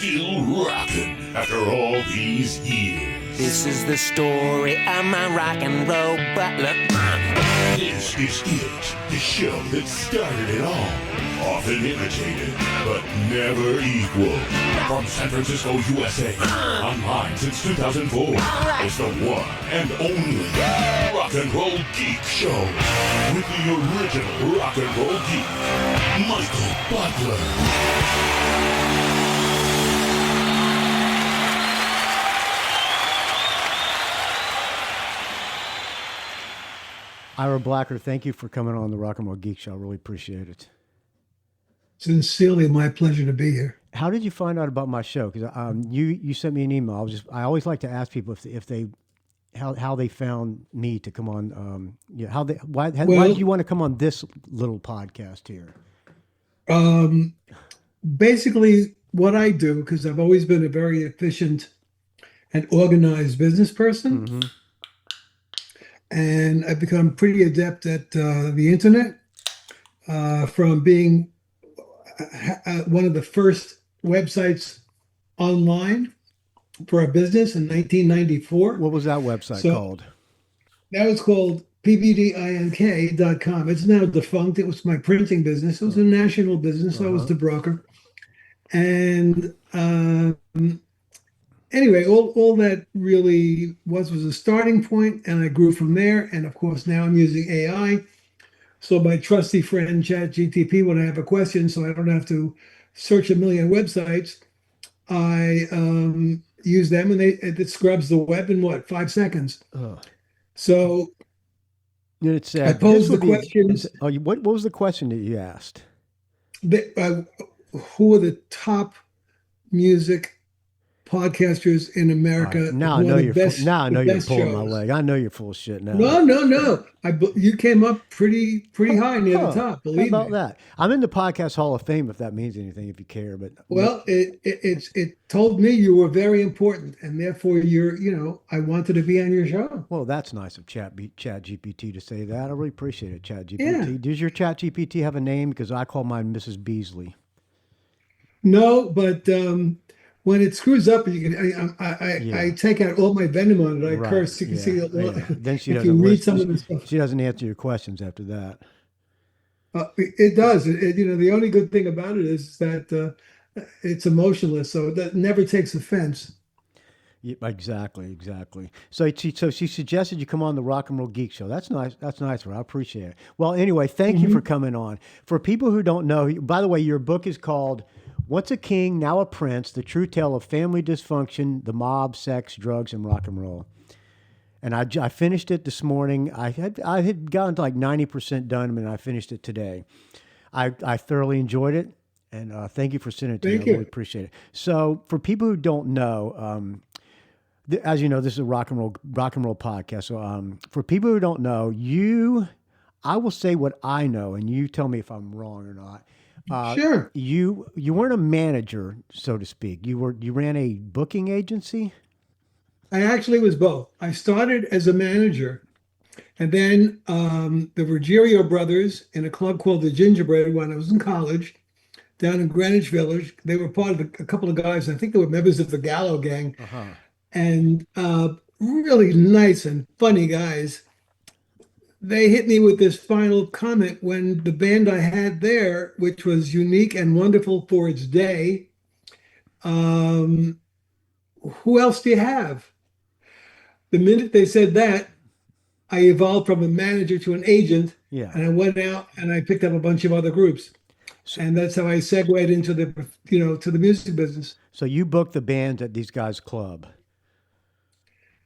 still rocking after all these years. This is the story of my rock and roll butler. This is it, the show that started it all. Often imitated, but never equal. From San Francisco, USA, online since 2004. It's the one and only Rock and Roll Geek Show. With the original rock and roll geek, Michael Butler. Ira Blacker, thank you for coming on the Rock and Roll Geek Show. I really appreciate it. Sincerely, my pleasure to be here. How did you find out about my show? Because you sent me an email. I always like to ask people how they found me to come on. Why did you want to come on this little podcast here? Basically, what I do, because I've always been a very efficient and organized business person. Mm-hmm. And I've become pretty adept at the internet from being one of the first websites online for a business in 1994. What was that website called? That was called pbdink.com. It's now defunct. It was my printing business. It was a national business. I was the broker. And anyway, all that really was a starting point, and I grew from there. And of course, now I'm using AI. So my trusty friend ChatGPT, when I have a question, so I don't have to search a million websites, I use them, and it scrubs the web in 5 seconds. So it's I posed the questions. What was the question that you asked? Who are the top music podcasters in America? Right. Now I know you're pulling my leg. I know you're full of shit now. No. You came up pretty high near the top. Believe how about me. that? I'm in the Podcast Hall of Fame, if that means anything, if you care. But it told me you were very important, and therefore I wanted to be on your show. Well, that's nice of ChatGPT to say that. I really appreciate it, ChatGPT. Yeah. Does your ChatGPT have a name? Because I call mine Mrs. Beasley. No, but when it screws up, I take out all my venom on it. I curse. You can see a lot. Then she if you read some of the stuff. She doesn't answer your questions after that. It does. The only good thing about it is that it's emotionless, so that never takes offense. Yeah, exactly. So she suggested you come on the Rock and Roll Geek Show. That's nice. That's nice. I appreciate it. Well, anyway, thank you for coming on. For people who don't know, by the way, your book is called "Once a King, Now a Prince: The True Tale of Family Dysfunction, the Mob, Sex, Drugs, and Rock and Roll." And I finished it this morning. I had gotten to like 90% done, and I finished it today. I thoroughly enjoyed it, and thank you for sending it to me. I really appreciate it. So for people who don't know, as you know, this is a rock and roll podcast. So for people who don't know, I will say what I know, and you tell me if I'm wrong or not. Sure. You weren't a manager, so to speak. You ran a booking agency. I actually was both. I started as a manager, and then the Ruggiero brothers in a club called the Gingerbread when I was in college down in Greenwich Village. They were part of a couple of guys. I think they were members of the Gallo Gang, and really nice and funny guys. They hit me with this final comment when the band I had there, which was unique and wonderful for its day, who else do you have? The minute they said that, I evolved from a manager to an agent, and I went out and I picked up a bunch of other groups. And that's how I segued into to the music business. So you booked the bands at these guys' club.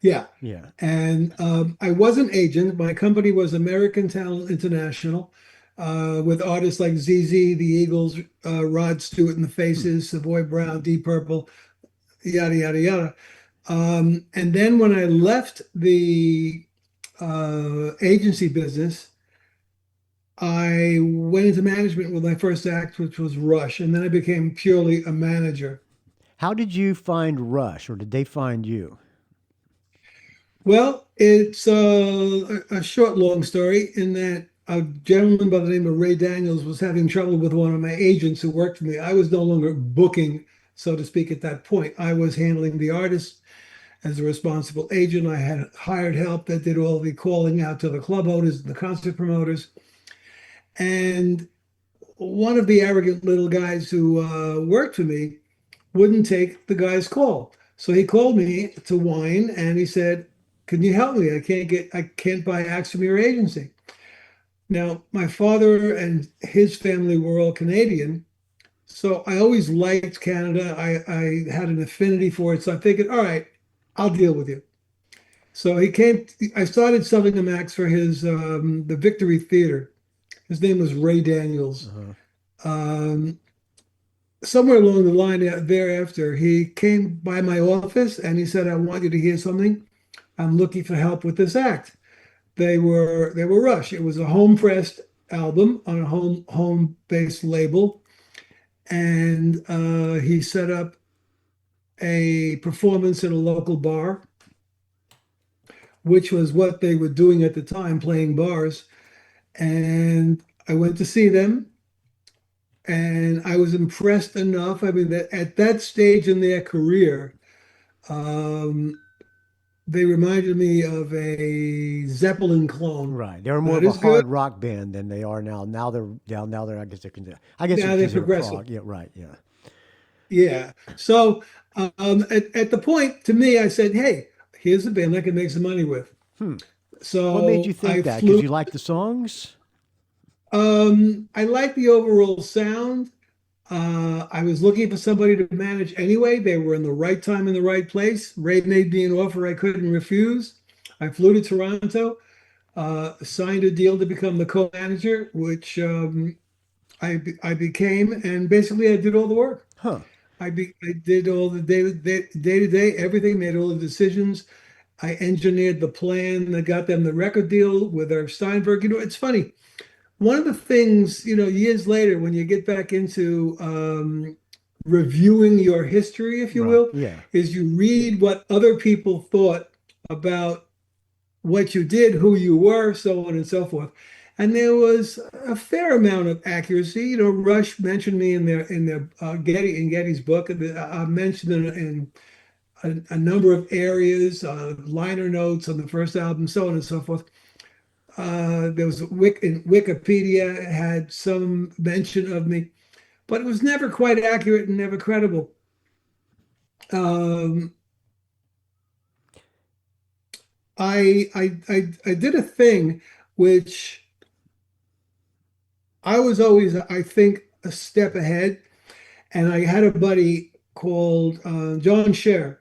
Yeah. Yeah. And I was an agent. My company was American Talent International, with artists like ZZ, the Eagles, Rod Stewart and the Faces, Savoy Brown, Deep Purple, yada, yada, yada. And then when I left the agency business, I went into management with my first act, which was Rush. And then I became purely a manager. How did you find Rush, or did they find you? Well, it's a short, long story in that a gentleman by the name of Ray Daniels was having trouble with one of my agents who worked for me. I was no longer booking so to speak, at that point. I was handling the artists as a responsible agent. I had hired help that did all the calling out to the club owners and the concert promoters. And one of the arrogant little guys who worked for me wouldn't take the guy's call. So he called me to whine and he said, "Can you help me? I can't buy acts from your agency." Now, my father and his family were all Canadian. So I always liked Canada. I had an affinity for it. So I figured, all right, I'll deal with you. So he came, I started selling him acts for his the Victory Theater. His name was Ray Daniels. Um, Somewhere along the line thereafter, he came by my office and he said, "I want you to hear something. I'm looking for help with this act." They were Rush. It was a home pressed album on a home based label, and he set up a performance in a local bar, which was what they were doing at the time, playing bars. And I went to see them, and I was impressed enough. I mean, that at that stage in their career, um, they reminded me of a Zeppelin clone. Right. They were more Not of a as good. hard rock band than they are now. Now they're down. Now they're. I guess Now they're they're considered progressive. prog. Yeah. Right. Yeah. Yeah. So at the point, to me, I said, "Hey, here's a band I can make some money with." Hmm. What made you So I think that? Because flew. you like the songs? I like the overall sound. I was looking for somebody to manage anyway. They were in the right time in the right place. Ray made me an offer I couldn't refuse. I flew to Toronto, signed a deal to become the co-manager, which I became, and basically I did all the work. Huh. I did all the day to day, everything, made all the decisions. I engineered the plan that got them the record deal with Irv Steinberg. It's funny. One of the things, years later, when you get back into reviewing your history, if you Right. will, Yeah. is you read what other people thought about what you did, who you were, so on and so forth. And there was a fair amount of accuracy. Rush mentioned me in their Getty's book. Mentioned in a number of areas, liner notes on the first album, so on and so forth. There was in Wikipedia had some mention of me, but it was never quite accurate and never credible. Um, I did a thing which I was always, I think, a step ahead, and I had a buddy called John Scher.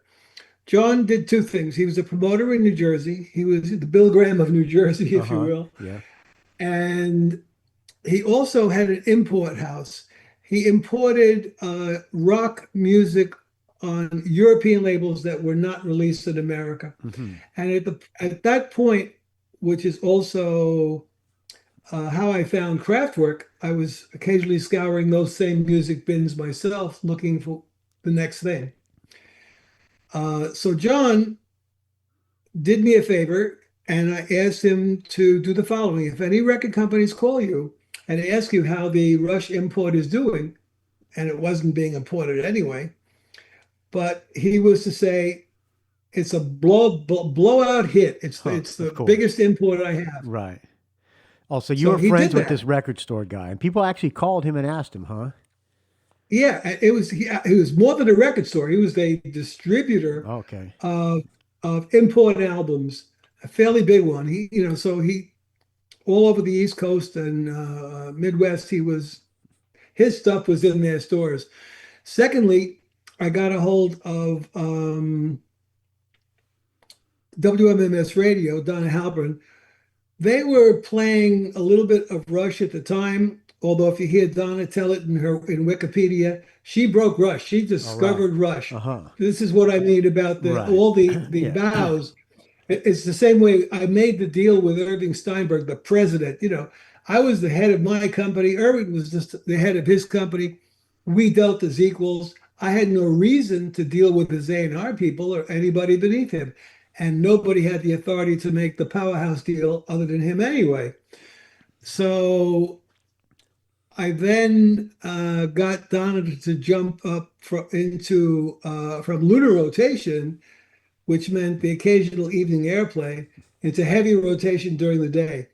John did two things. He was a promoter in New Jersey. He was the Bill Graham of New Jersey, Uh if you huh. will. Yeah. And he also had an import house. He imported rock music on European labels that were not released in America. Hmm. And at that point, which is also how I found Kraftwerk, I was occasionally scouring those same music bins myself, looking for the next thing. So John did me a favor, and I asked him to do the following. If any record companies call you and ask you how the Rush import is doing, and it wasn't being imported anyway, but he was to say, it's a blowout hit. It's the, Huh. it's the Of course. biggest import I have. Right. Also, you So were he did friends with that. this record store guy, and people actually called him and asked him, huh? Yeah, he was more than a record store. He was a distributor Okay. of import albums, a fairly big one. So he all over the East Coast and Midwest. His stuff was in their stores. Secondly, I got a hold of WMMS Radio, Donna Halpern. They were playing a little bit of Rush at the time. Although if you hear Donna tell it in Wikipedia, she broke Rush. She All right. discovered Rush. Uh huh. This is what I mean about the Right. all the Yeah. bows. It's the same way I made the deal with Irving Steinberg, the president. I was the head of my company. Irving was just the head of his company. We dealt as equals. I had no reason to deal with his A&R people or anybody beneath him. And nobody had the authority to make the powerhouse deal other than him anyway. So I then got Donna to jump up from lunar rotation, which meant the occasional evening airplay, into heavy rotation during the day.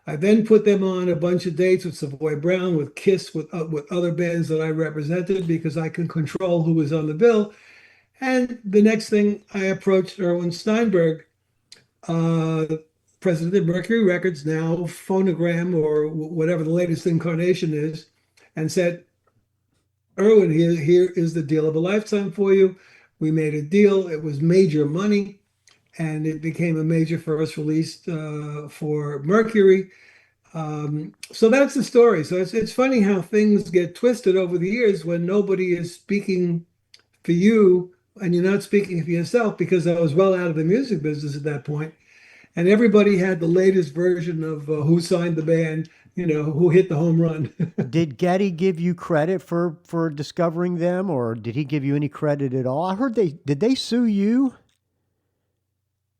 I then put them on a bunch of dates with Savoy Brown, with Kiss, with other bands that I represented because I can control who was on the bill. And the next thing, I approached Erwin Steinberg, uh, president of Mercury Records, now Phonogram or whatever the latest incarnation is, and said, Erwin, here is the deal of a lifetime for you. We made a deal. It was major money, and it became a major first release for Mercury. So that's the story. So it's funny how things get twisted over the years when nobody is speaking for you and you're not speaking for yourself, because I was well out of the music business at that point, and everybody had the latest version of who signed the band, who hit the home run. Did Getty give you credit for discovering them, or did he give you any credit at all? I heard they sue you?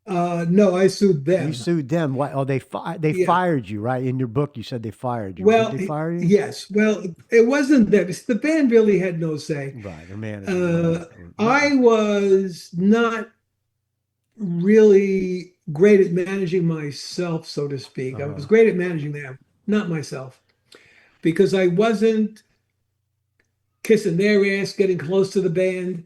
No, I sued You them. sued them. Why? Oh, they Yeah. fired you, right? In your book, you said they fired you. Did Well, they fire you? yes. Well, it wasn't them. The band really had no say. Right, or manager, Uh, whatever. I was not really great at managing myself, so to speak. I was great at managing them, not myself, because I wasn't kissing their ass, getting close to the band.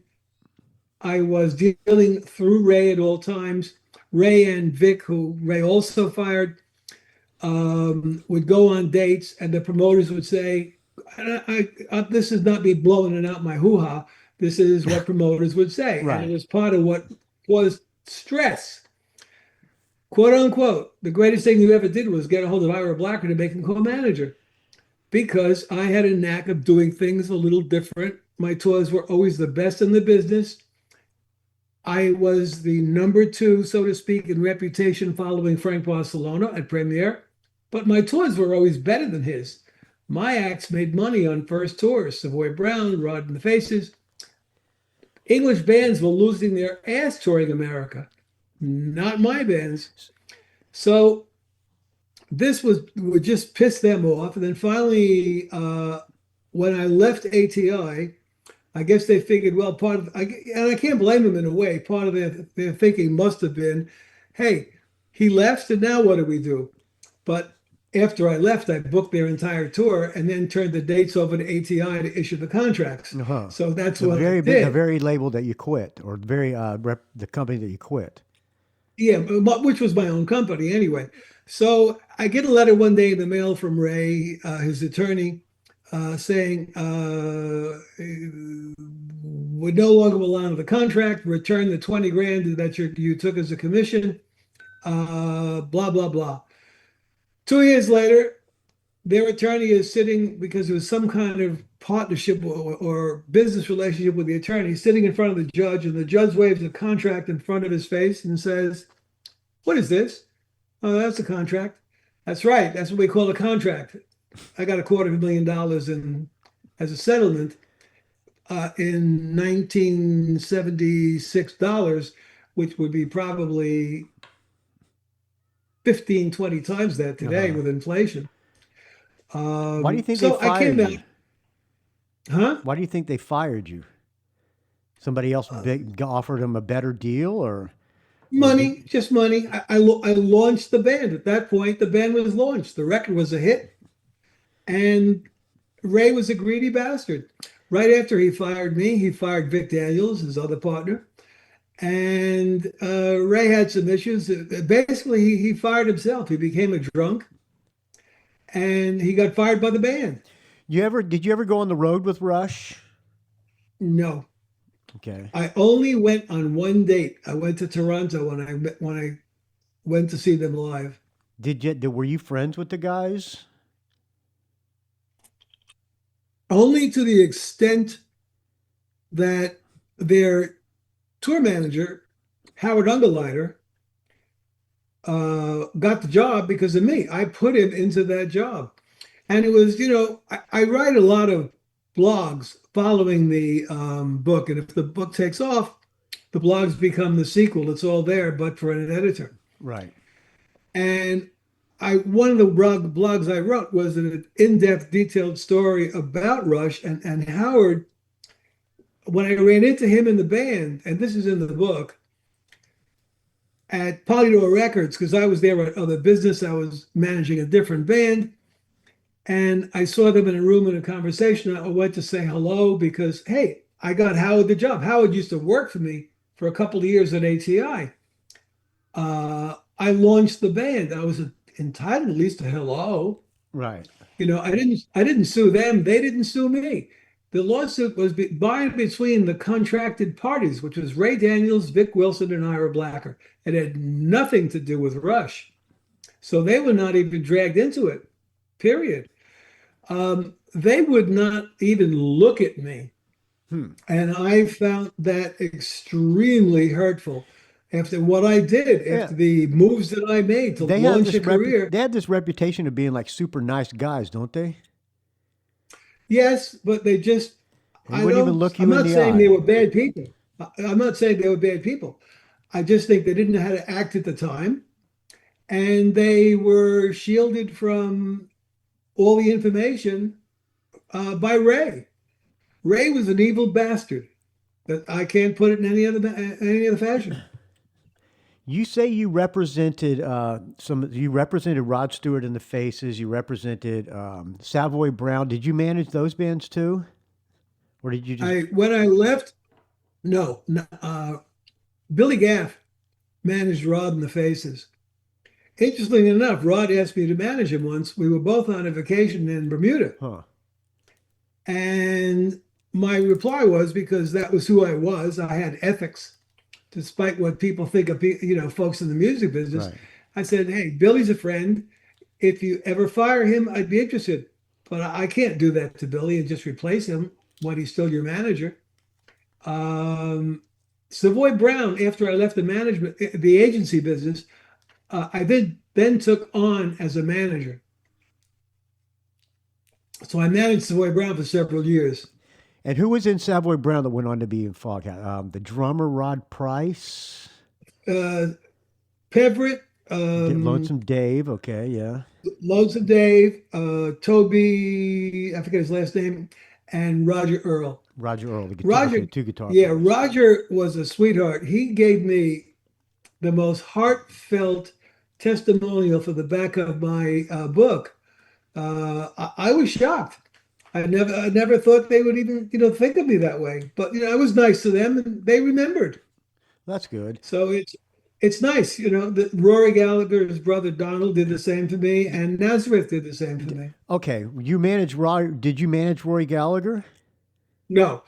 I was dealing through Ray at all times. Ray and Vic, who Ray also fired, would go on dates, and the promoters would say, "This is not me blowing it out my hoo-ha. This is what promoters would say," and it Right. was part of what was stress, quote unquote. The greatest thing you ever did was get a hold of Ira Blacker to make him co-manager, because I had a knack of doing things a little different. My tours were always the best in the business. I was the number two, so to speak, in reputation following Frank Barcelona at Premiere, but my tours were always better than his. My acts made money on first tours, Savoy Brown, Rod and the Faces. English bands were losing their ass touring America, not my bands. So this would just piss them off. And then finally, when I left ATI, I guess they figured, well, and I can't blame them in a way. Part of their thinking must have been, hey, he left, and now what do we do? But after I left, I booked their entire tour and then turned the dates over to ATI to issue the contracts. Uh-huh. So that's The what I the did. very label that you quit, or the company that you quit. Yeah, which was my own company anyway. So I get a letter one day in the mail from Ray, his attorney, saying, "We're no longer allowed the contract. Return the 20 grand that you took as a commission." Blah blah blah. 2 years later, their attorney is sitting, because there was some kind of partnership or business relationship with the attorney, sitting in front of the judge, and the judge waves a contract in front of his face and says, "What is this?" "Oh, that's a contract." "That's right. That's what we call a contract. I got $250,000 in as a settlement in 1976 dollars, which would be probably 15, 20 times that today Uh-huh. with inflation." Why do you think they So I came fired out, you? huh? Why do you think they fired you? Somebody else offered them a better deal, or did? Money, just money. I launched the band. At that point, the band was launched. The record was a hit, and Ray was a greedy bastard. Right after he fired me, he fired Vic Daniels, his other partner, and Ray had some issues. Basically, he fired himself. He became a drunk, and he got fired by the band. Did you ever go on the road with Rush? No, Okay. I only went on one date. I went to Toronto when I went to see them live. Were you friends with the guys? Only to the extent that their tour manager, Howard Ungerleider, got the job because of me. I put him into that job. And it was, I write a lot of blogs following the book. And if the book takes off, the blogs become the sequel. It's all there, but for an editor. Right. And one of the blogs I wrote was an in-depth, detailed story about Rush and Howard. When I ran into him in the band, and this is in the book, at Polydor Records, because I was there at other business, I was managing a different band, and I saw them in a room in a conversation. I went to say hello because, hey, I got Howard the job. Howard used to work for me for a couple of years at ATI. I launched the band. I was entitled at least to hello. Right. I didn't sue them. They didn't sue me. The lawsuit was by and between the contracted parties, which was Ray Daniels, Vic Wilson, and Ira Blacker. It had nothing to do with Rush. So they were not even dragged into it, period. They would not even look at me. And I found that extremely hurtful after what I did, after the moves that I made to launch a career. They had this reputation of being like super nice guys, don't they? Yes, but they just, wouldn't even look you I'm in not the saying eye. they were bad people. I'm not saying they were bad people. I just think they didn't know how to act at the time. And they were shielded from all the information by Ray. Ray was an evil bastard. That I can't put it in any other fashion. You say you represented You represented Rod Stewart and the Faces. You represented Savoy Brown. Did you manage those bands too, or did you just? When I left, no. Billy Gaff managed Rod and the Faces. Interestingly enough, Rod asked me to manage him once. We were both on a vacation in Bermuda, and my reply was, because that was who I was. I had ethics, despite what people think of, folks in the music business. Right. I said, hey, Billy's a friend. If you ever fire him, I'd be interested. But I can't do that to Billy and just replace him when he's still your manager. Savoy Brown, after I left the agency business, I then took on as a manager. So I managed Savoy Brown for several years. And who was in Savoy Brown that went on to be in Foghat? The drummer, Rod Price? Peverett. Lonesome Dave, okay, yeah. Lonesome Dave, Toby, I forget his last name, and Roger Earl. Roger Earl, the guitar, two guitar Yeah, players. Roger was a sweetheart. He gave me the most heartfelt testimonial for the back of my book. I was shocked. I never thought they would even, think of me that way. But I was nice to them, and they remembered. That's good. So it's nice, that Rory Gallagher's brother Donald did the same to me, and Nazareth did the same to me. Okay, you managed Rory. Did you manage Rory Gallagher? No,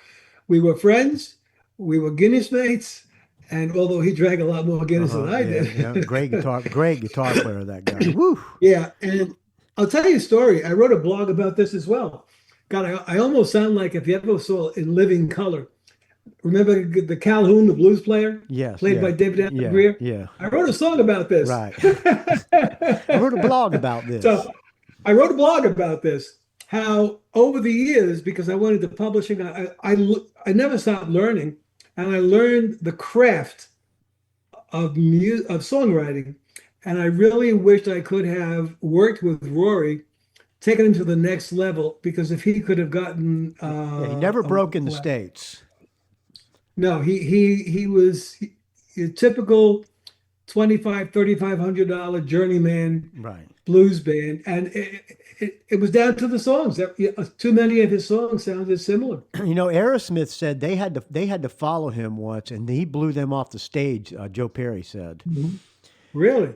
we were friends. We were Guinness mates. And although he drank a lot more Guinness than I did. Yeah. Great guitar player, that guy. Woo. Yeah, and I'll tell you a story. I wrote a blog about this as well. God, I almost sound like if you ever saw In Living Color. Remember the Calhoun, the blues player? Yes. Played by David Allen Greer? Yeah. I wrote a song about this. Right. I wrote a blog about this. So I wrote a blog about this. How over the years, because I went into publishing, I never stopped learning, and I learned the craft of songwriting. And I really wished I could have worked with Rory, taken him to the next level, because if he could have gotten he never broke in the States. No, he was a typical $2,500-$3,500 journeyman blues band, and it was down to the songs. Too many of his songs sounded similar. Aerosmith said they had to follow him once, and he blew them off the stage. Joe Perry said. Mm-hmm. Really?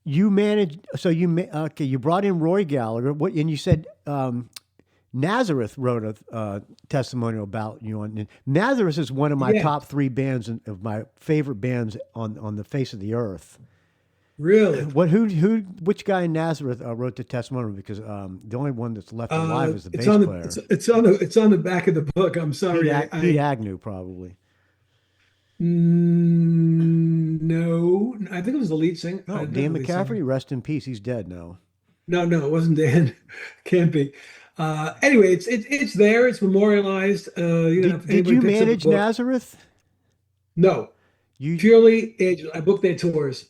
You managed, so you brought in Roy Gallagher. And you said Nazareth wrote a testimonial about you. And Nazareth is one of my top three bands of my favorite bands on the face of the earth. Really? Which guy in Nazareth wrote the testimonial? Because the only one that's left alive is the bass player. It's on the back of the book. I'm sorry. Pete Agnew, probably. No, I think it was the lead singer. Oh, Dan McCaffrey, rest in peace. He's dead now. No, it wasn't Dan. Can't be. Anyway, it's there. It's memorialized. Did you manage Nazareth? No, purely agent. I booked their tours.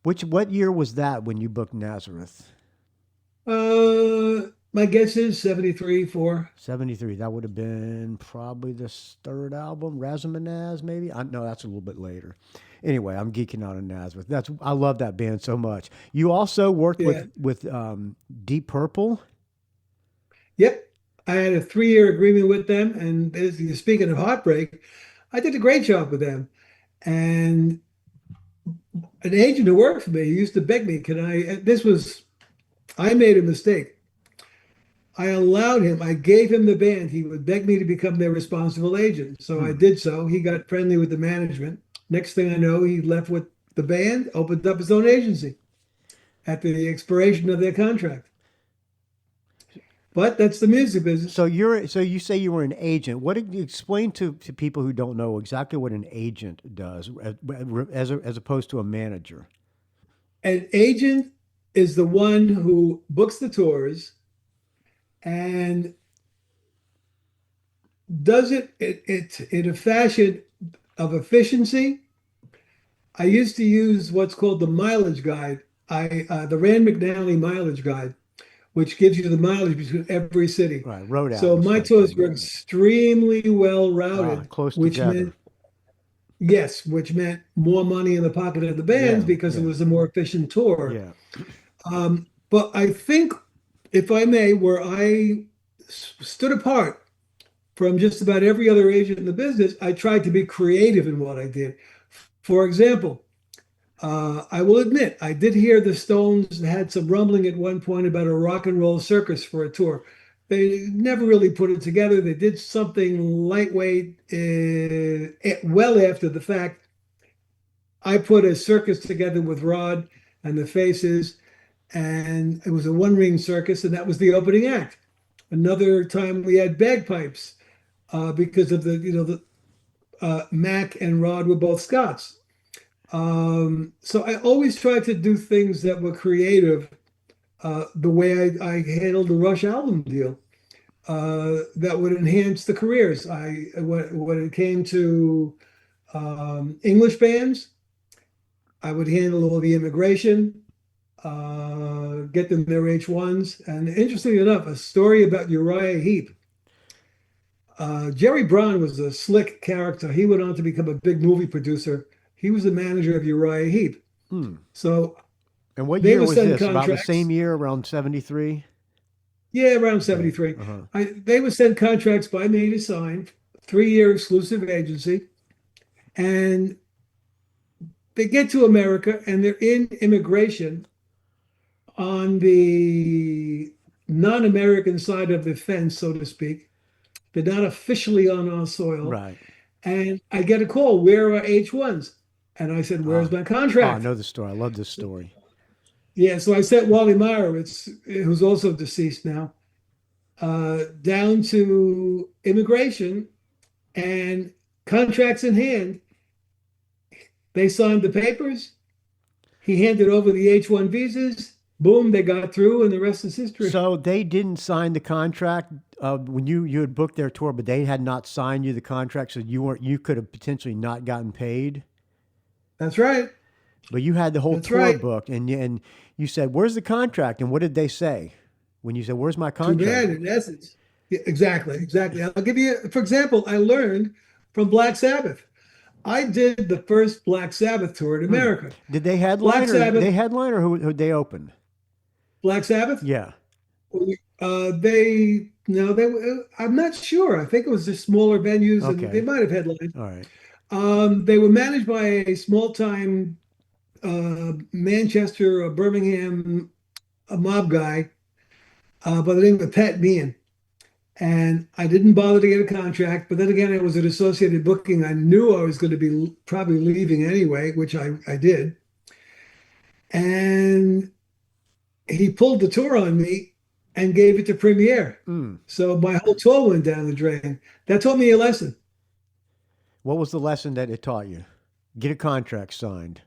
What year was that when you booked Nazareth? My guess is 73, 4. 73. That would have been probably the third album, Razamanaz, maybe. No, that's a little bit later. Anyway, I'm geeking out on Nazareth. I love that band so much. You also worked Yeah. with Deep Purple. Yep. I had a 3-year agreement with them. And speaking of heartbreak, I did a great job with them. And an agent who worked for me used to beg me, I made a mistake. I allowed him, I gave him the band. He would beg me to become their responsible agent. So I did so. He got friendly with the management. Next thing I know, he left with the band, opened up his own agency at the expiration of their contract. But that's the music business. So you say you were an agent. Explain to people who don't know exactly what an agent does as opposed to a manager. An agent is the one who books the tours and does it in a fashion of efficiency. I used to use what's called the mileage guide, the Rand McNally mileage guide, which gives you the mileage between every city. Right, road So atlas my type tours thing. were extremely well routed, Close which together. which meant more money in the pocket of the bands Yeah, because it yeah. was a more efficient tour. Yeah. But I think, if I may, where I stood apart from just about every other agent in the business, I tried to be creative in what I did. For example, I will admit, I did hear the Stones had some rumbling at one point about a rock and roll circus for a tour. They never really put it together. They did something lightweight well after the fact. I put a circus together with Rod and the Faces, and it was a one-ring circus, and that was the opening act. Another time we had bagpipes because of Mac and Rod were both Scots. So I always tried to do things that were creative. The way I handled the Rush album deal, that would enhance the careers. When it came to English bands, I would handle all the immigration, get them their H1s. And interestingly enough, a story about Uriah Heep. Jerry Brown was a slick character. He went on to become a big movie producer. He was the manager of Uriah Heep. So And what they year would was send this? About the contracts. same year, around 73? Yeah, around 73. They would send contracts by me to sign, 3-year exclusive agency. And they get to America and they're in immigration on the non-American side of the fence, so to speak. They're not officially on our soil. Right. And I get a call, where are H1s? And I said, where's my Oh, I contract? know the story. I love this story. Yeah, so I sent Wally Meyerowitz, who's also deceased now, down to immigration and contracts in hand. They signed the papers. He handed over the H1 visas. Boom, they got through, and the rest is history. So they didn't sign the contract when you had booked their tour, but they had not signed you the contract, so you could have potentially not gotten paid. That's right. But you had the whole That's tour right. booked, and you said, "Where's the contract?" And what did they say when you said, "Where's my Too contract?" bad, in essence. Yeah, exactly. I'll give you, for example, I learned from Black Sabbath. I did the first Black Sabbath tour in America. Did they Black headline or Sabbath. they headline or who they opened? Black Sabbath. Yeah. They no, they. I'm not sure. I think it was just smaller venues, and Okay. they might have headlined. All right. They were managed by a small-time Manchester or Birmingham mob guy by the name of Pat Meehan. And I didn't bother to get a contract, but then again, it was an associated booking. I knew I was going to be probably leaving anyway, which I did. And he pulled the tour on me and gave it to Premiere. So my whole tour went down the drain. That taught me a lesson. What was the lesson that it taught you? Get a contract signed.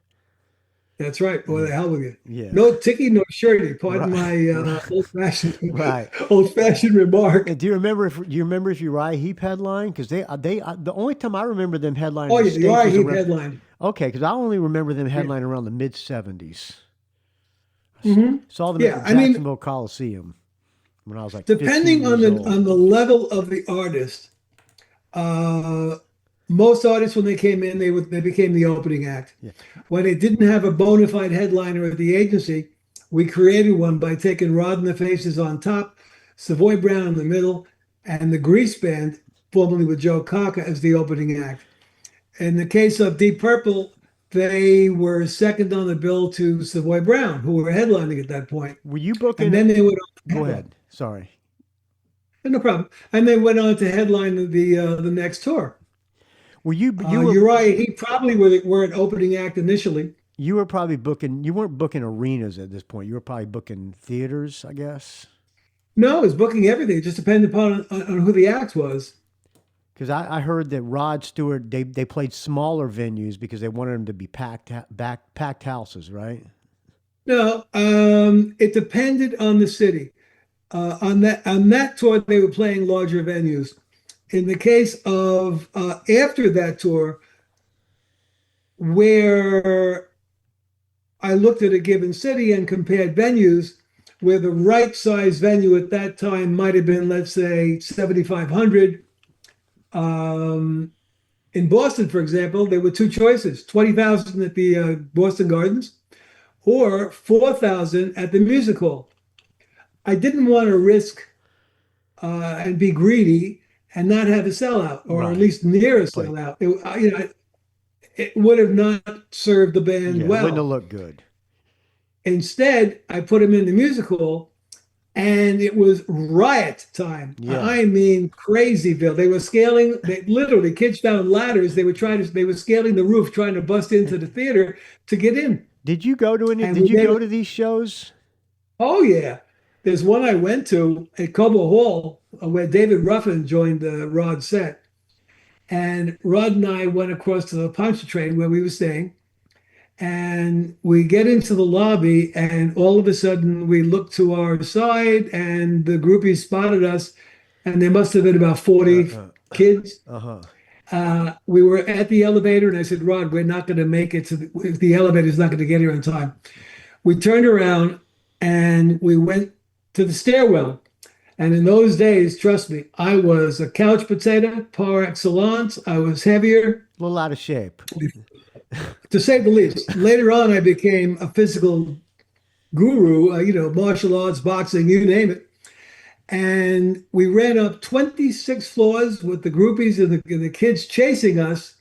That's right. Boy, the hell with you. Yeah. No ticky, no shirty. Pardon Right. my Right. old-fashioned Right. old-fashioned remark. And do you remember if Uriah Heep headlined? Because the only time I remember them headlining Oh the yeah, you States are was heap around. headline. Okay, because I only remember them Yeah. headlining around the mid '70s. Hmm. Saw them at Yeah. the I mean, Jacksonville Coliseum when I was like 15 depending on years the old. level of the artist, uh, most artists when they came in, they became the opening act. Yeah. When they didn't have a bona fide headliner at the agency, we created one by taking Rod and the Faces on top, Savoy Brown in the middle, and the Grease Band, formerly with Joe Cocker, as the opening act. In the case of Deep Purple, they were second on the bill to Savoy Brown, who were headlining at that point. Were you And booking? then they went on to Go headline. ahead. Sorry. No problem. And they went on to headline the next tour. Were you were Uriah Heep probably were an opening act initially. you were probably booking. You weren't booking arenas at this point. You were probably booking theaters, I guess. No, it was booking everything. It just depended upon on who the act was. Because I heard that Rod Stewart they played smaller venues because they wanted them to be packed houses, right? No, it depended on the city. On that tour, they were playing larger venues. In the case of after that tour, where I looked at a given city and compared venues, where the right size venue at that time might have been, let's say, 7,500. In Boston, for example, there were two choices: 20,000 at the Boston Gardens or 4,000 at the Music Hall. I didn't want to risk and be greedy and not have a sellout, or at Right. least near a But sellout. It would have not served the band yeah, it wouldn't have well. looked good. Instead, I put them in the Music Hall, and it was riot time. Yeah. I mean, crazyville. They were scaling. They literally kids found ladders. They were scaling the roof, trying to bust into the theater to get in. Did you go to any? And Did we you made go it. to these shows? Oh yeah, there's one I went to at Cobo Hall where David Ruffin joined the Rod set, and Rod and I went across to the Pontchartrain where we were staying, and we get into the lobby, and all of a sudden we look to our side, and the groupies spotted us, and there must have been about 40 kids. Uh huh. We were at the elevator, and I said, Rod, we're not going to make it to the elevator's not going to get here on time. We turned around and we went to the stairwell. And in those days, trust me, I was a couch potato par excellence. I was heavier, A little out of shape. to say the least. Later on, I became a physical guru, martial arts, boxing, you name it. And we ran up 26 floors with the groupies and the kids chasing us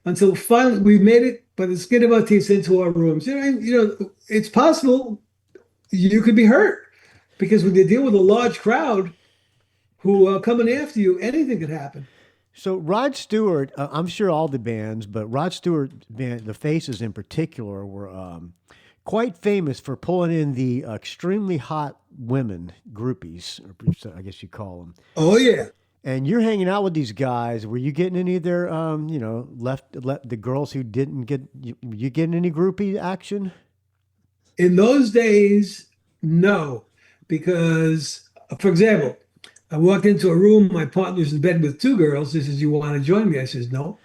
until finally we made it by the skin of our teeth into our rooms. It's possible you could be hurt because when you deal with a large crowd who are coming after you, anything could happen. So Rod Stewart, I'm sure all the bands, but Rod Stewart band, the Faces in particular, were quite famous for pulling in the extremely hot women groupies, or I guess you call them. Oh yeah. And you're hanging out with these guys. Were you getting any of their, left the girls who didn't get? You getting any groupie action? In those days, no, because, for example, I walked into a room, my partner's in bed with two girls. He says, "You want to join me?" I says, "No."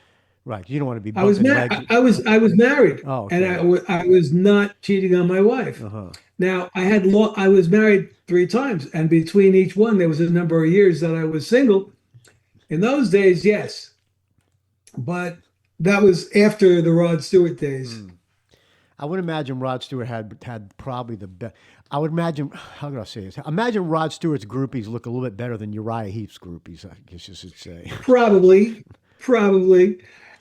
Right. You don't want to be I was bumping married. legs. I was married, Oh, and okay. I was not cheating on my wife. Uh-huh. Now I was married 3 times, and between each one, there was a number of years that I was single. In those days, yes, but that was after the Rod Stewart days. I would imagine Rod Stewart had probably the best. I would imagine, how can I say this? Imagine Rod Stewart's groupies look a little bit better than Uriah Heep's groupies, I guess you should say. Probably, probably.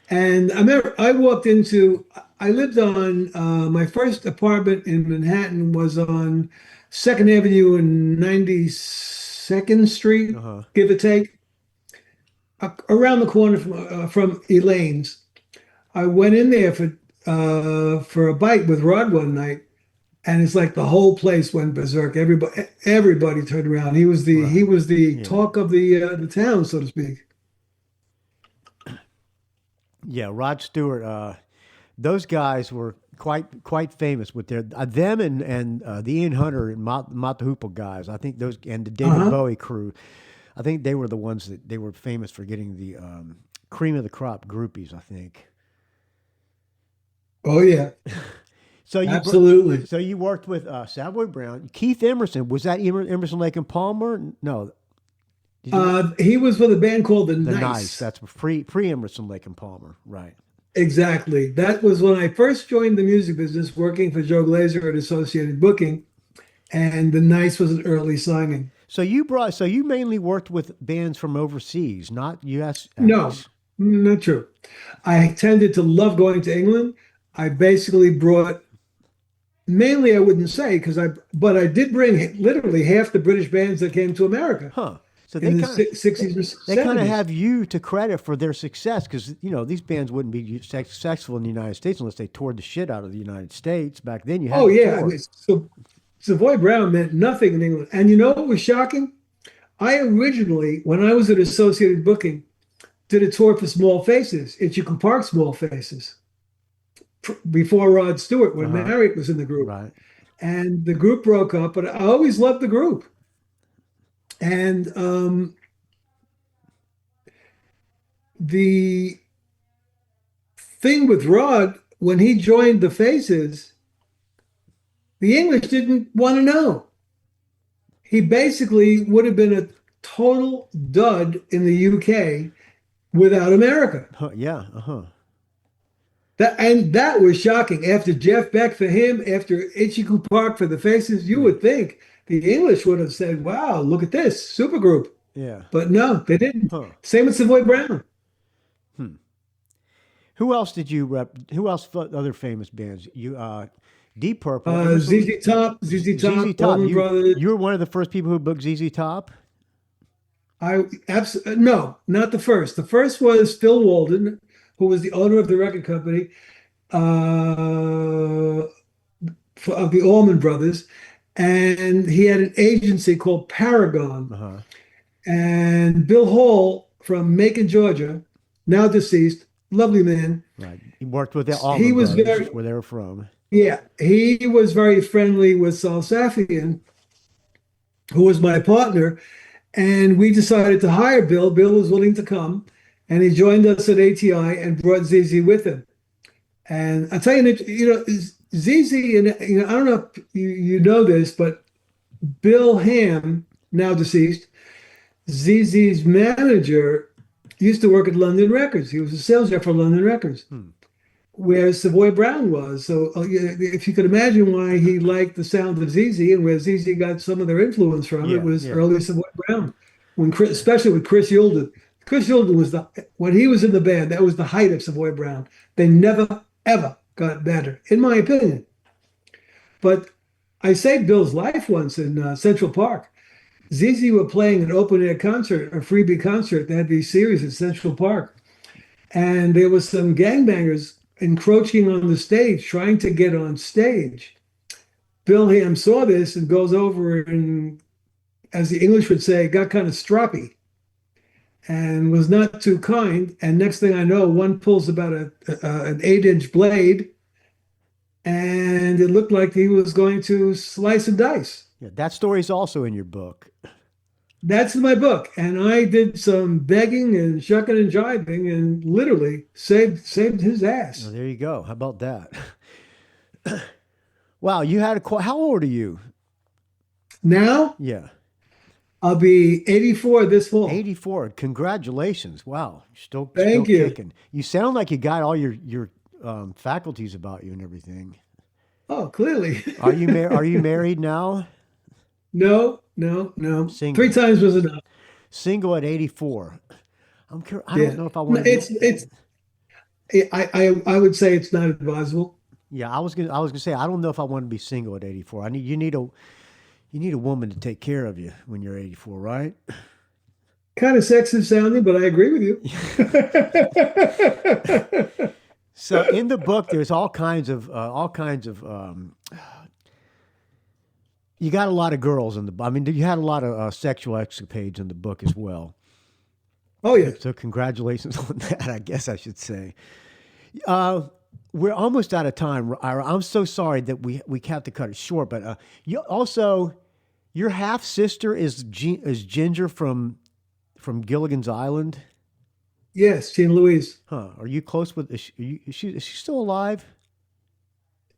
And I remember I lived on, my first apartment in Manhattan was on 2nd Avenue and 92nd Street, Uh-huh. give or take, around the corner from Elaine's. I went in there for a bite with Rod one night, and it's like the whole place went berserk. Everybody turned around. He was the Yeah. talk of the town, so to speak. Yeah, Rod Stewart. those guys were quite famous with their them and the Ian Hunter and Mott the Hoople guys. I think those and the David Bowie crew. I think they were the ones that they were famous for getting the cream of the crop groupies. I think. Oh yeah, So you absolutely. So you worked with Savoy Brown, Keith Emerson. Was that Emerson, Lake and Palmer? No, He was with a band called the the Nice. Nice. That's pre Emerson, Lake and Palmer, right? Exactly. That was when I first joined the music business, working for Joe Glazer at Associated Booking, and the Nice was an early signing. So you mainly worked with bands from overseas, not U.S. No, acts. not true. I tended to love going to England. I basically brought mainly, I wouldn't say but I did bring literally half the British bands that came to America Huh. So in the they kind of 60s or 70s. they kind of have you to credit for their success because these bands wouldn't be successful in the United States unless they toured the shit out of the United States. Back then, you had Oh to yeah, I tour. mean, so Savoy Brown meant nothing in England. And you know what was shocking? I originally, when I was at Associated Booking, did a tour for Small Faces, Itchy Park Small Faces, before Rod Stewart, when Marriott was in the group. Right. And the group broke up, but I always loved the group. And the thing with Rod, when he joined the Faces, the English didn't want to know. He basically would have been a total dud in the UK without America. Yeah. That was shocking. After Jeff Beck for him, after Itchy Park for the Faces, you would think the English would have said, "Wow, look at this supergroup." Yeah. But no, they didn't. Huh. Same with Savoy Brown. Who else did you rep? Who else? Other famous bands? You Deep Purple. ZZ Top, Allman You, Brothers. you were one of the first people who booked ZZ Top. No, not the first. The first was Phil Walden, who was the owner of the record company of the Allman Brothers, and he had an agency called Paragon. And Bill Hall from Macon, Georgia, now deceased, lovely man. Right. He worked with the Allman Brothers, where they were from. Yeah, he was very friendly with Saul Safian, who was my partner, and we decided to hire Bill. Bill was willing to come, and he joined us at ATI and brought ZZ with him. And I'll tell you, ZZ, and I don't know if you know this, but Bill Ham, now deceased, ZZ's manager, used to work at London Records. He was a sales rep for London Records, where Savoy Brown was. So if you could imagine why he liked the sound of ZZ and where ZZ got some of their influence from, it was early Savoy Brown. Especially with Chris Yulden. Chris Yulden was when he was in the band, that was the height of Savoy Brown. They never, ever got better, in my opinion. But I saved Bill's life once in Central Park. ZZ were playing an open-air concert, a freebie concert. They had these series at Central Park. And there was some gangbangers encroaching on the stage, trying to get on stage. Bill Ham saw this and goes over and, as the English would say, got kind of stroppy and was not too kind. And next thing I know, one pulls about an 8-inch blade, and it looked like he was going to slice and dice. Yeah, that story's also in your book. That's in my book. And I did some begging and shucking and jiving and literally saved his ass. Oh, there you go. How about that? Wow, you had how old are you? Now? Yeah. I'll be 84 this fall. 84. Congratulations. Wow. You're still kicking. You sound like you got all your faculties about you and everything. Oh, clearly. Are you married now? No. Single. 3 times was enough. Single at 84. I don't know if I want to. I would say it's not advisable. Yeah, I was gonna say I don't know if I want to be single at 84. You need a woman to take care of you when you're 84, right? Kind of sexist sounding, but I agree with you. So in the book, there's all kinds of you got a lot of girls in the. I mean, you had a lot of sexual escapades in the book as well. Oh yeah. So congratulations on that. I guess I should say. we're almost out of time, Ira. I'm so sorry that we have to cut it short. But you also, your half sister is Ginger from Gilligan's Island. Yes, Jean Louise. Huh? Are you close with? Is she still alive?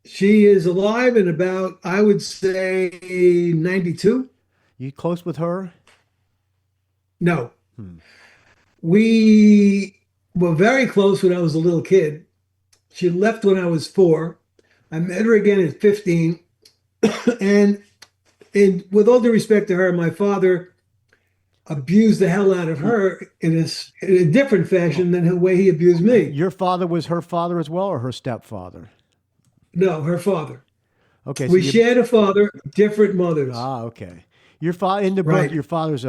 She is alive in about, I would say, 92. You close with her? No. We were very close when I was a little kid. She left when I was 4. I met her again at 15. and with all due respect to her, my father abused the hell out of her in a different fashion than the way he abused me. Your father was her father as well, or her stepfather? No, her father. Okay, We shared a father, different mothers. okay. Your father in the book. Right. Your father's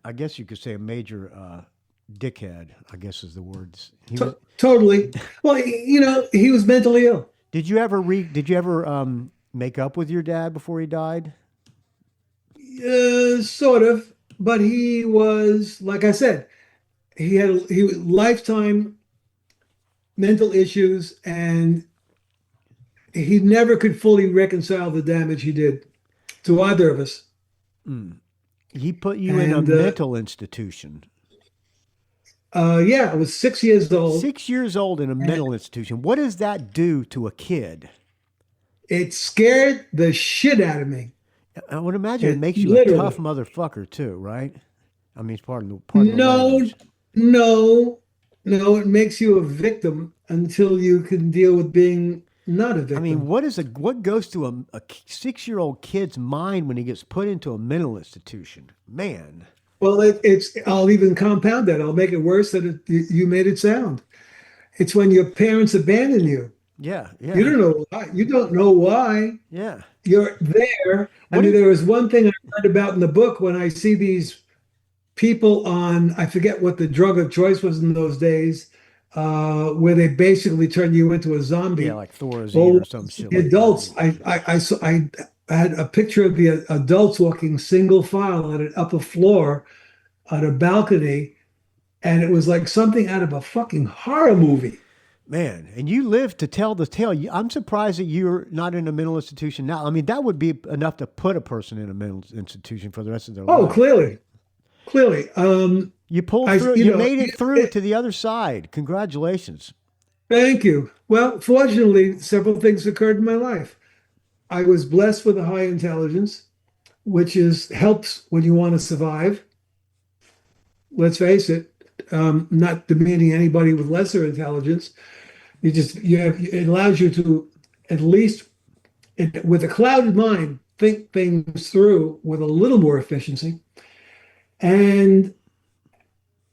I guess you could say a major dickhead. I guess is the words. Totally. Well, he was mentally ill. Did you ever make up with your dad before he died? Sort of, but he was, like I said, he was lifetime mental issues, and he never could fully reconcile the damage he did to either of us. He put you in a And, mental institution. Yeah, I was 6 years old. 6 years old in a mental institution. What does that do to a kid? It scared the shit out of me. I would imagine it makes you Literally. a tough motherfucker too, right? I mean, it's part of the No, language. no, it makes you a victim until you can deal with being not a victim. I mean, what goes to a 6-year-old kid's mind when he gets put into a mental institution? Man. Well, I'll even compound that. I'll make it worse than you made it sound. It's when your parents abandon you. Yeah. You don't know why. You don't know why. Yeah. You're there. There was one thing I read about in the book when I see these people on, I forget what the drug of choice was in those days, where they basically turn you into a zombie. Yeah, like Thorazine or some shit. The adults, I had a picture of the adults walking single file on an upper floor on a balcony, and it was like something out of a fucking horror movie. Man, and you live to tell the tale. I'm surprised that you're not in a mental institution now. I mean, that would be enough to put a person in a mental institution for the rest of their life. Oh, clearly. You pulled through. You made it through to the other side. Congratulations. Thank you. Well, fortunately, several things occurred in my life. I was blessed with a high intelligence, which helps when you want to survive. Let's face it, not demeaning anybody with lesser intelligence. It allows you to, at least with a clouded mind, think things through with a little more efficiency. And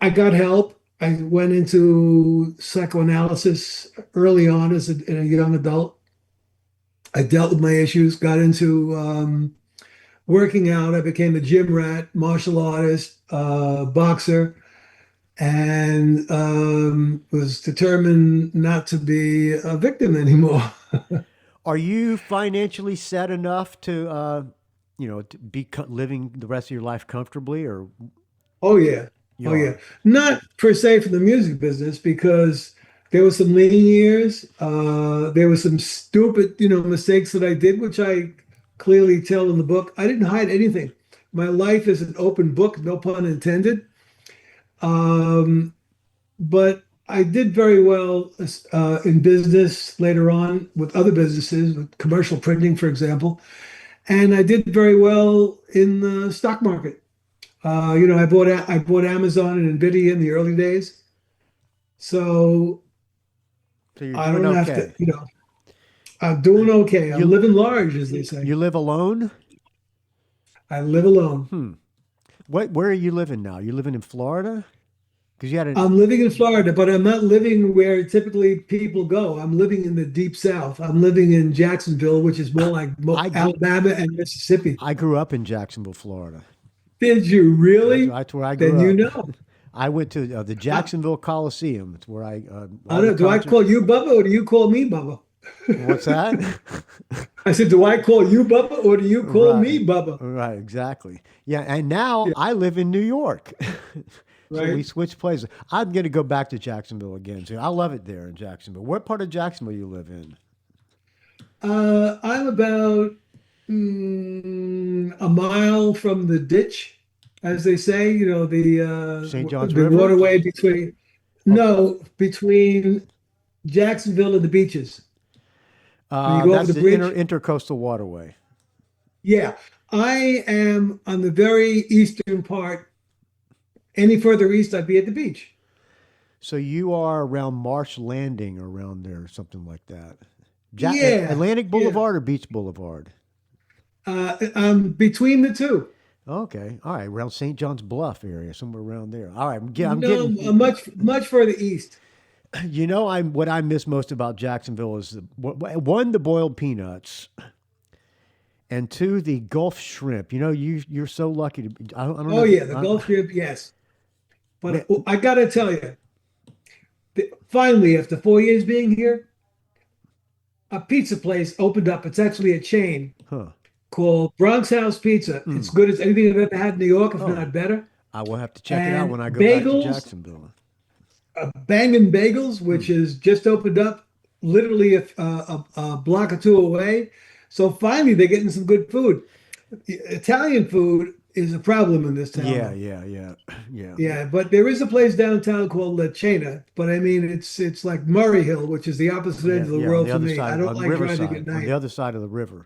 I got help. I went into psychoanalysis early on as a young adult. I dealt with my issues, got into working out. I became a gym rat, martial artist, boxer, and was determined not to be a victim anymore. Are you financially set enough to, to be living the rest of your life comfortably, or? Oh yeah, yeah. Not per se for the music business, because there were some lean years. There were some stupid, mistakes that I did, which I clearly tell in the book. I didn't hide anything. My life is an open book, no pun intended. But I did very well in business later on with other businesses, with commercial printing, for example. And I did very well in the stock market. I bought Amazon and Nvidia in the early days. So you're I doing don't have okay. to, I'm doing okay. I'm living large, as they say. You live alone? I live alone. Where are you living now? You living in Florida? Because you had I'm living in Florida, but I'm not living where typically people go. I'm living in the deep South. I'm living in Jacksonville, which is more like Alabama and Mississippi. I grew up in Jacksonville, Florida. Did you really? That's where I grew then up. You know. I went to the Jacksonville Coliseum. It's where I. Do I call you Bubba or do you call me Bubba? What's that? I said, do I call you Bubba or do you call me Bubba? Right, exactly. Yeah, and now I live in New York. So we right? switched places. I'm going to go back to Jacksonville again. So I love it there in Jacksonville. What part of Jacksonville you live in? I'm about a mile from the ditch, as they say. You know, St. John's the River? waterway between no between Jacksonville and the beaches. When you go over That's the the bridge, intercoastal waterway. yeah, I am on the very eastern part. Any further east, I'd be at the beach. So you are around Marsh Landing or around there, or something like that. Yeah, Atlantic yeah. Boulevard or Beach Boulevard? Between the two. Okay, all right, around St. John's Bluff area, somewhere around there. All right, I'm No, getting. much further east. You know, I'm what I miss most about Jacksonville is one, the boiled peanuts, and two, the Gulf shrimp. You know, you're so lucky to. I don't know. Oh yeah, the Gulf Shrimp, yes. Man, But I gotta tell you, finally, after 4 years being here, a pizza place opened up. It's actually a chain huh? called Bronx House Pizza. It's Mm. good as anything I've ever had in New York, if Oh, not better. I will have to check it out And when I go back to bagels, Jacksonville. Bangin' Bagels, which Mm. is just opened up literally a block or two away. So finally, they're getting some good food. Italian food is a problem in this town, Yeah, though. yeah, yeah, yeah. Yeah, but there is a place downtown called La Chena, but I mean it's like Murray Hill, which is the opposite end Yeah, of the yeah, on world the for other me. I side, don't on like driving Riverside, at on the night. other side of the river.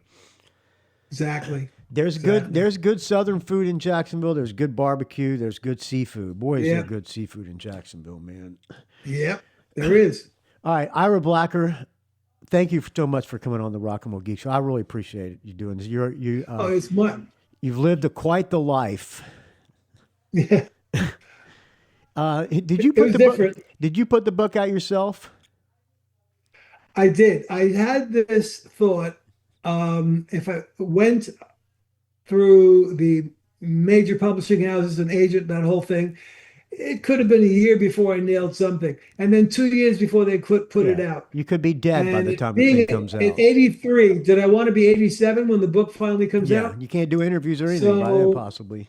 Exactly. There's Exactly. there's good Southern food in Jacksonville. There's good barbecue. There's good seafood. Boy, is there Yeah. good seafood in Jacksonville, man. Yep. There is. All right, Ira Blacker, thank you so much for coming on the Rock and Roll Geek Show. I really appreciate it. You doing this. Oh, it's one. You've lived quite the life. Yeah. Did you It put was the book? different. Did you put the book out yourself? I did. I had this thought. If I went through the major publishing houses and agent, that whole thing, it could have been a year before I nailed something, and then 2 years before they could put it Yeah, out. you could be dead by And the time the being thing in comes out. 83, did I want to be 87 when the book finally comes Yeah, out? you can't do interviews or anything by then, So possibly.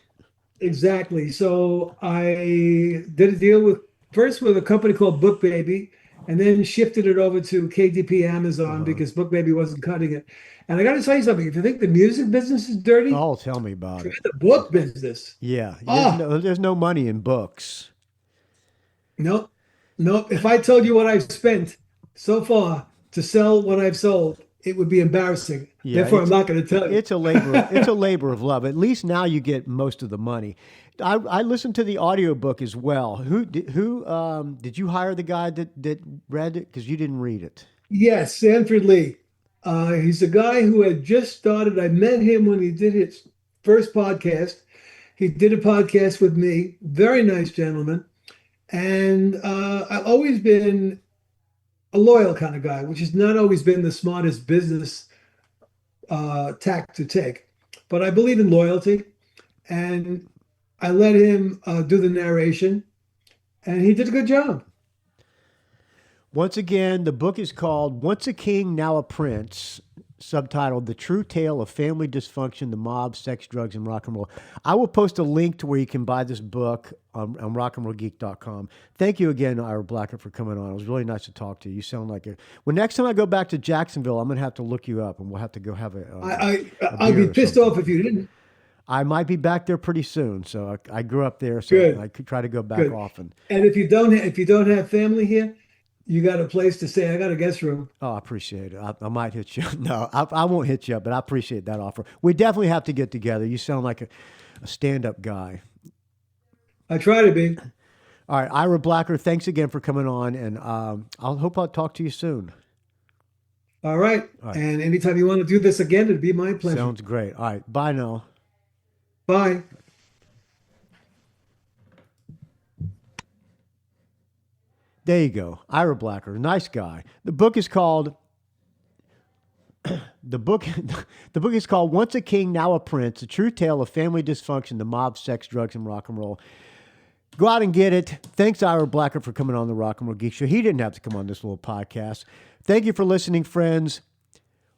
exactly. So I did a deal with a company called Book Baby, and then shifted it over to KDP Amazon Uh-huh. because Book Baby wasn't cutting it. And I got to tell you something. If you think the music business is dirty, Oh, tell me about try it. the book business. Yeah, Ah, there's no money in books. nope, nope. If I told you what I've spent so far to sell what I've sold, it would be embarrassing. Yeah, Therefore, I'm not going to tell you. it's a labor. It's a labor of love. At least now you get most of the money. I listened to the audiobook as well. Did you hire the guy that read it? Because you didn't read it. Yes, Sanford Lee. He's a guy who had just started. I met him when he did his first podcast. He did a podcast with me. Very nice gentleman. And I've always been a loyal kind of guy, which has not always been the smartest business tack to take. But I believe in loyalty. And I let him do the narration, and he did a good job. Once again, the book is called "Once a King, Now a Prince," subtitled "The True Tale of Family Dysfunction, the Mob, Sex, Drugs, and Rock and Roll." I will post a link to where you can buy this book on rockandrollgeek.com. Thank you again, Ira Blacker, for coming on. It was really nice to talk to you. You sound like a. Well, next time I go back to Jacksonville, I'm going to have to look you up, and we'll have to go have I'd beer be or pissed something. off if you didn't. I might be back there pretty soon. So I grew up there, so Good. I could try to go back Good. often. And if you don't have family here, you got a place to stay. I got a guest room. Oh, I appreciate it. I might hit you. No, I won't hit you up, but I appreciate that offer. We definitely have to get together. You sound like a stand-up guy. I try to be. All right, Ira Blacker, thanks again for coming on, and I'll talk to you soon. All right. All right. And anytime you want to do this again, it'd be my pleasure. Sounds great. All right, bye now. Bye. There you go, Ira Blacker, nice guy. The book is called the book is called "Once a King, Now a Prince: A True Tale of Family Dysfunction, the Mob, Sex, Drugs, and Rock and Roll." Go out and get it. Thanks, Ira Blacker, for coming on the Rock and Roll Geek Show. He didn't have to come on this little podcast. Thank you for listening, friends.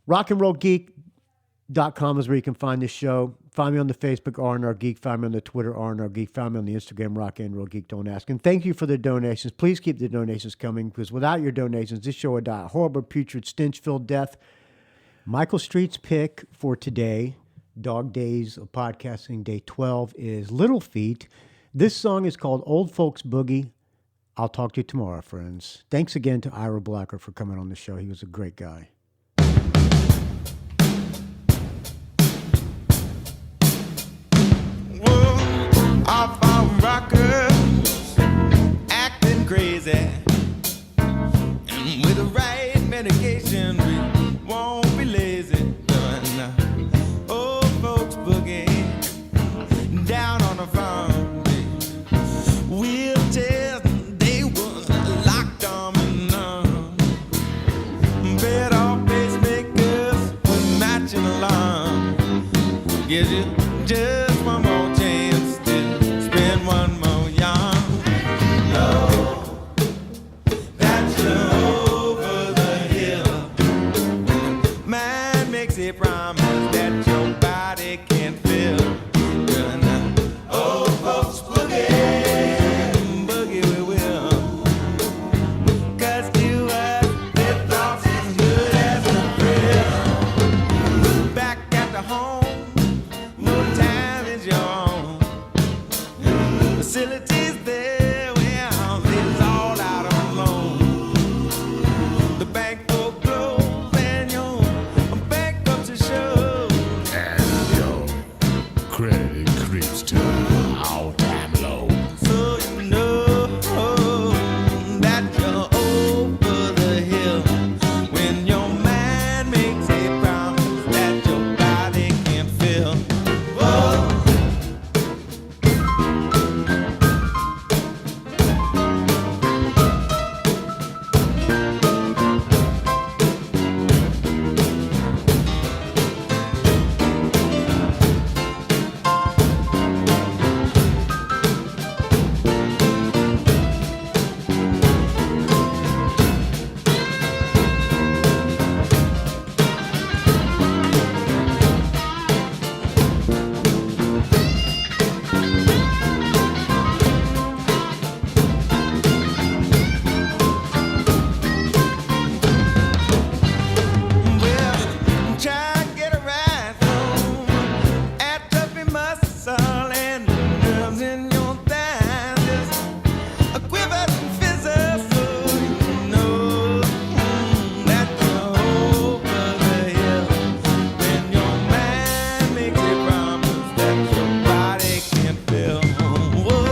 rockandrollgeek.com is where you can find this show. Find me on the Facebook, R&R Geek. Find me on the Twitter, R&R Geek. Find me on the Instagram, Rock and Roll Geek. Don't ask. And thank you for the donations. Please keep the donations coming, because without your donations, this show would die a horrible, putrid, stench-filled death. Michael Street's pick for today, Dog Days of Podcasting, Day 12, is Little Feat. This song is called Old Folks Boogie. I'll talk to you tomorrow, friends. Thanks again to Ira Blacker for coming on the show. He was a great guy. Off our rockers acting crazy, and with the right medication we won't be lazy. Old folks boogie down on the farm, wheelchairs they were locked arm in arm, bed off pacemakers with matching alarm. Gives you just one more chance to spend one more yarn. Know that you're over the hill. Man makes a promise that your body can't feel. Old folks boogie, boogie we will. 'Cause to us, their thoughts as good as a thrill. Back at the home, no time is your own. Facilities there, well, it's all out on loan. The bank foreclosed and your bankruptcy shows. And your credit creeps to all-time low. So you know that you're over the hill when your man makes a promise that your body can't feel. Whoa. Well, try and get a ride home. Atrophy muscle and nerves in your thighs just a quiver and fizzer, so you know that you're over the hill when your man makes a promise that your body can't feel. Whoa.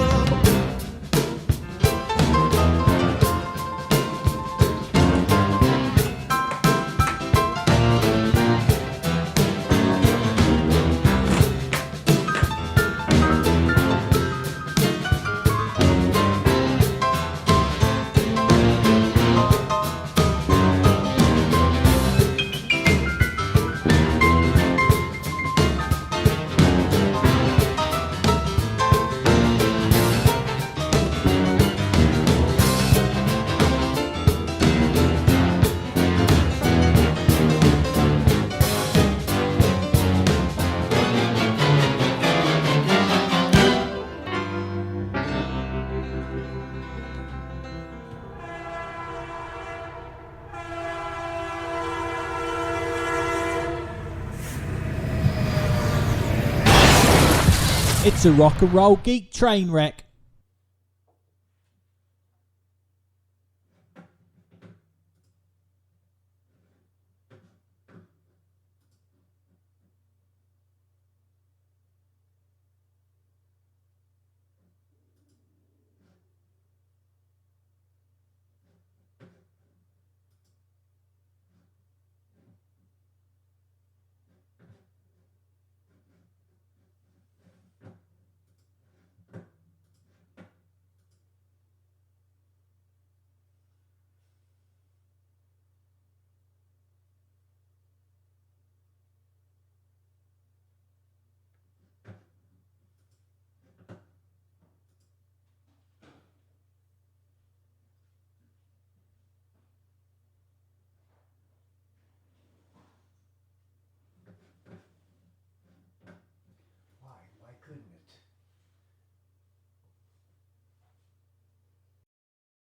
It's a rock and roll geek train wreck.